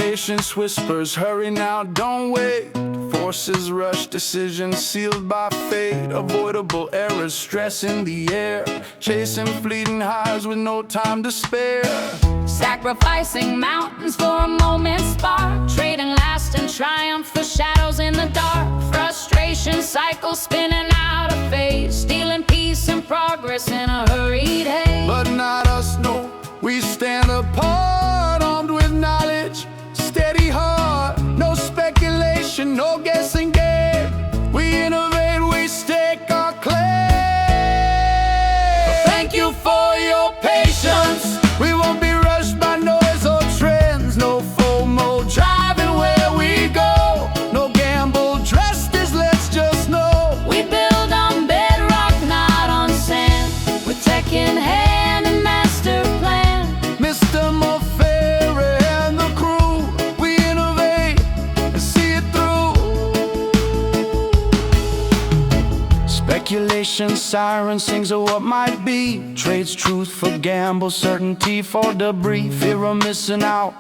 Impatience whispers, hurry now, don't wait. Forces rush, decisions sealed by fate. Avoidable errors, stress in the air. Chasing fleeting highs with no time to spare. Sacrificing mountains for a moment's spark. Trading lasting triumph for shadows in the dark. Frustration cycle spinning out of phase. Stealing peace and progress in a hurried haze. But not us, no. We stand apart, armed with knowledge, steady heart. No speculation, no guessing game. We innovate, we stake our claim. Thank you for your patience. We won't be rushed by noise or trends. No FOMO, driving where we go. No gamble, dressed as let's just know. We build on bedrock, not on sand. With tech in hand and master plan. Ashmufareh and the crew, we innovate and see it through. Speculation siren sings of what might be. Trades truth for gamble, certainty for debris. Fear of missing out,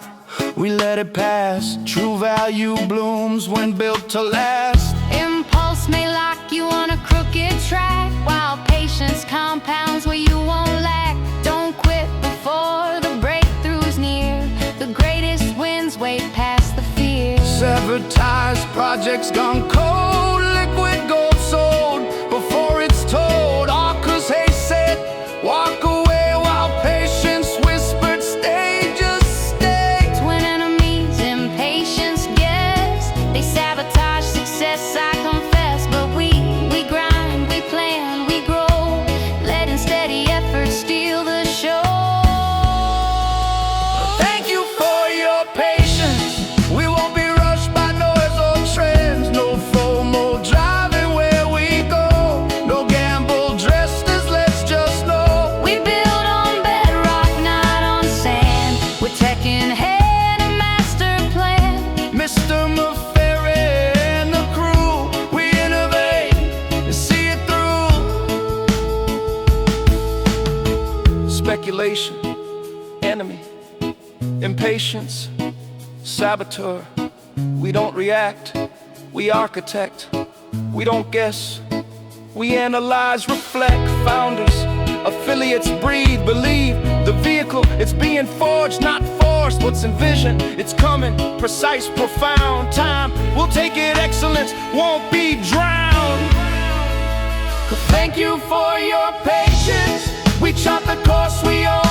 we let it pass. True value blooms when built to last. Impulse may lock you on a crooked track, while patience compounds where you won't lack. Don't quit before the breakthrough's near. The greatest wins way past the fear. Severed ties, projects gone cold. Liquid gold sold before it's told. All 'cause haze said, walk away, while patience whispered, stay, just stay. Twin enemies, impatience guess. They sabotage success, I confess. But we grind, we plan, we grow. Letting steady effort steal the show. Thank you for your patience. We won't be rushed by noise or trends. No FOMO, driving where we go. No gamble, dressed as let's just know. We build on bedrock, not on sand. With tech in hand and master plan. Ashmufareh and the crew, we innovate and see it through. Speculation, enemy, impatience, saboteur. We don't react, we architect. We don't guess, we analyze, reflect. Founders, affiliates breathe, believe. The vehicle, it's being forged, not forced. What's envisioned, it's coming, precise, profound. Time, we'll take it, excellence won't be drowned. Thank you for your patience. We chart the course we own.